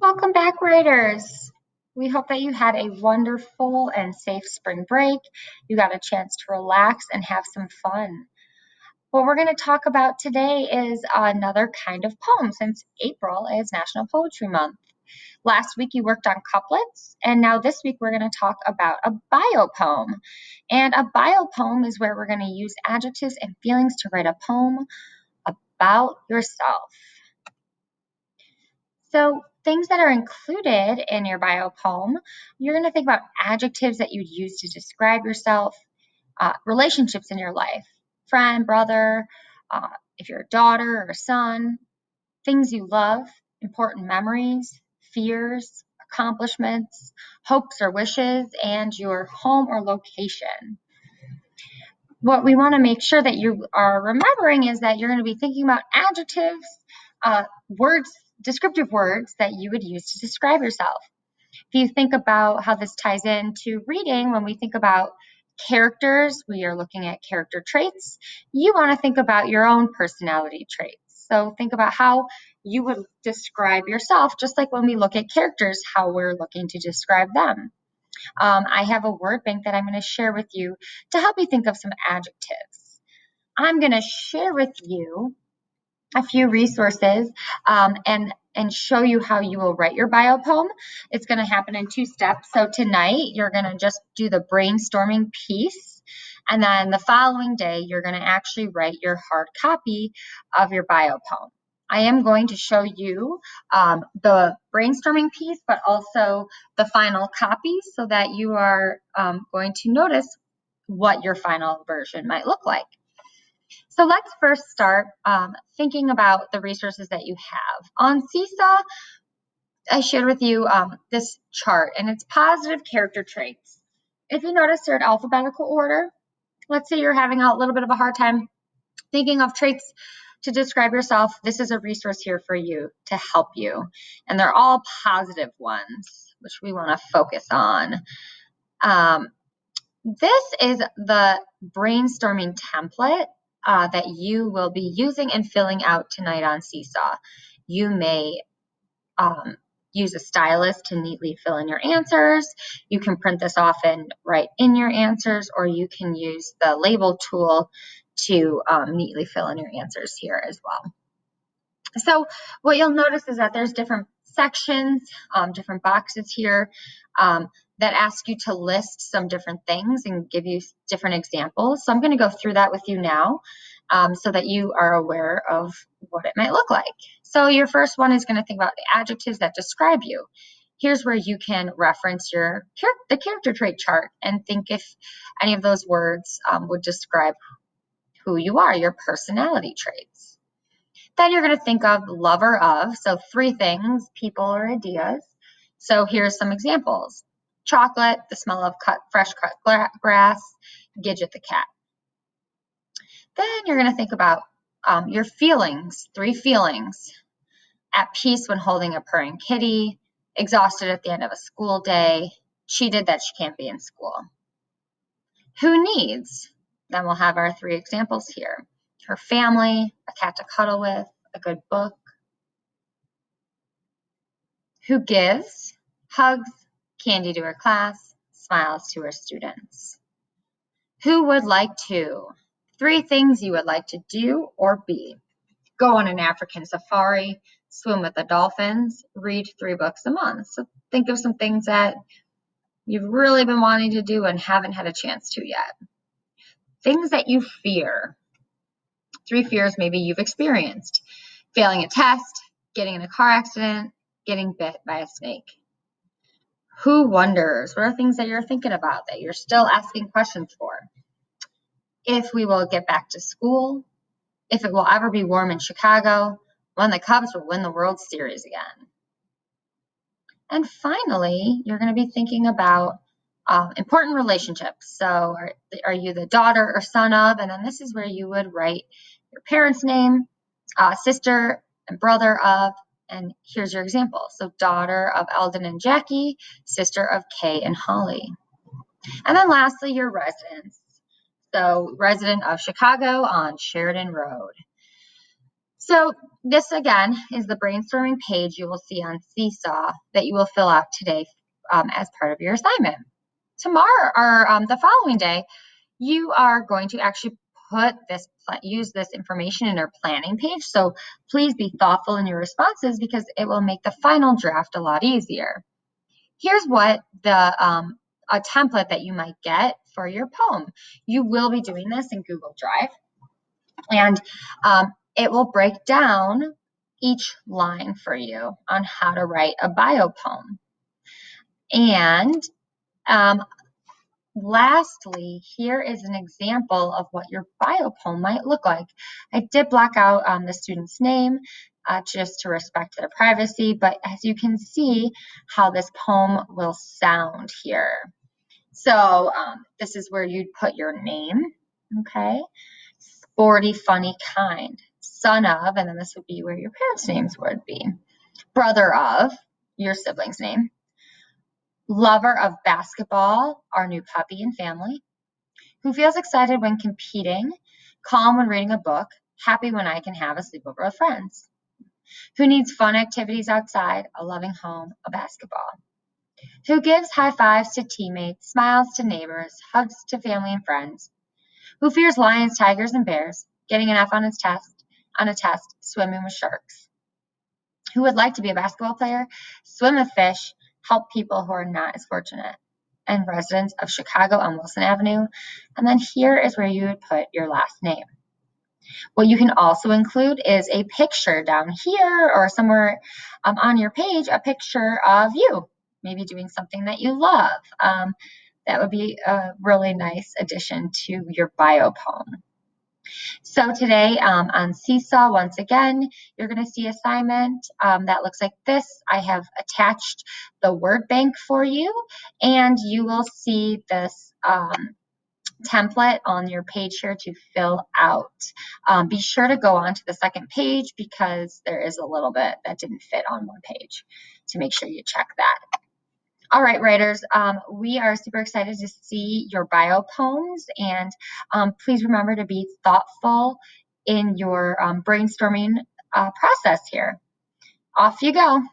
Welcome back, writers. We hope that you had a wonderful and safe spring break. You got a chance to relax and have some fun. What we're going to talk about today is another kind of poem since April is National Poetry Month. Last week you worked on couplets, and now this week we're going to talk about a biopoem. And a biopoem is where we're going to use adjectives and feelings to write a poem about yourself. So things that are included in your bio poem, you're going to think about adjectives that you'd use to describe yourself, relationships in your life, friend, brother, if you're a daughter or a son, things you love, important memories, fears, accomplishments, hopes or wishes, and your home or location. What we want to make sure that you are remembering is that you're going to be thinking about adjectives, words, descriptive words that you would use to describe yourself. If you think about how this ties into reading, when we think about characters, we are looking at character traits. You want to think about your own personality traits. So think about how you would describe yourself, just like when we look at characters, how we're looking to describe them. I have a word bank that I'm going to share with you to help you think of some adjectives. I'm going to share with you a few resources and show you how you will write your bio poem. It's going to happen in 2 steps. So tonight you're going to just do the brainstorming piece, and then the following day you're going to actually write your hard copy of your bio poem. I am going to show you the brainstorming piece, but also the final copy so that you are going to notice what your final version might look like. So let's first start thinking about the resources that you have. On Seesaw, I shared with you this chart, and it's positive character traits. If you notice, they're in alphabetical order. Let's say you're having a little bit of a hard time thinking of traits to describe yourself. This is a resource here for you to help you. And they're all positive ones, which we want to focus on. This is the brainstorming template that you will be using and filling out tonight on Seesaw. You may use a stylus to neatly fill in your answers. You can print this off and write in your answers, or you can use the label tool to neatly fill in your answers here as well. So what you'll notice is that there's different sections, different boxes here that ask you to list some different things and give you different examples. So I'm going to go through that with you now so that you are aware of what it might look like. So your first one is going to think about the adjectives that describe you. Here's where you can reference the character trait chart and think if any of those words would describe who you are, your personality traits. Then you're going to think of lover of, so 3 things, people or ideas. So here's some examples. Chocolate, the smell of fresh cut grass, Gidget the cat. Then you're going to think about your feelings, 3 feelings. At peace when holding a purring kitty, exhausted at the end of a school day, cheated that she can't be in school. Who needs? Then we'll have our 3 examples here. Her family, a cat to cuddle with, a good book. Who gives? Hugs, candy to her class, smiles to her students. Who would like to? 3 things you would like to do or be. Go on an African safari, swim with the dolphins, read 3 books a month. So think of some things that you've really been wanting to do and haven't had a chance to yet. Things that you fear. 3 fears maybe you've experienced. Failing a test, getting in a car accident, getting bit by a snake. Who wonders? What are things that you're thinking about that you're still asking questions for? If we will get back to school, if it will ever be warm in Chicago, when the Cubs will win the World Series again. And finally, you're going to be thinking about important relationships. So are you the daughter or son of? And then this is where you would write your parents' name, sister and brother of, and here's your example. So daughter of Eldon and Jackie, sister of Kay and Holly. And then lastly, your residence. So resident of Chicago on Sheridan Road. So this again is the brainstorming page you will see on Seesaw that you will fill out today as part of your assignment. Tomorrow or the following day, you are going to actually use this information in our planning page. So please be thoughtful in your responses because it will make the final draft a lot easier. Here's what a template that you might get for your poem. You will be doing this in Google Drive, and it will break down each line for you on how to write a BioPoem. And lastly, here is an example of what your BioPoem might look like. I did black out the student's name just to respect their privacy, but as you can see how this poem will sound here. So this is where you'd put your name, okay? Sporty, funny, kind, son of, and then this would be where your parents' names would be. Brother of, your sibling's name. Lover of basketball, our new puppy and family. Who feels excited when competing, calm when reading a book, happy when I can have a sleepover with friends. Who needs fun activities outside, a loving home, a basketball. Who gives high fives to teammates, smiles to neighbors, hugs to family and friends. Who fears lions, tigers, and bears, getting an F on a test, swimming with sharks. Who would like to be a basketball player, swim with fish, help people who are not as fortunate, and residents of Chicago on Wilson Avenue. And then here is where you would put your last name. What you can also include is a picture down here or somewhere on your page, a picture of you, maybe doing something that you love. That would be a really nice addition to your BioPoem. So today on Seesaw, once again, you're going to see assignment that looks like this. I have attached the word bank for you, and you will see this template on your page here to fill out. Be sure to go on to the second page because there is a little bit that didn't fit on one page to make sure you check that. All right, writers, we are super excited to see your BioPoems, and please remember to be thoughtful in your brainstorming process here. Off you go.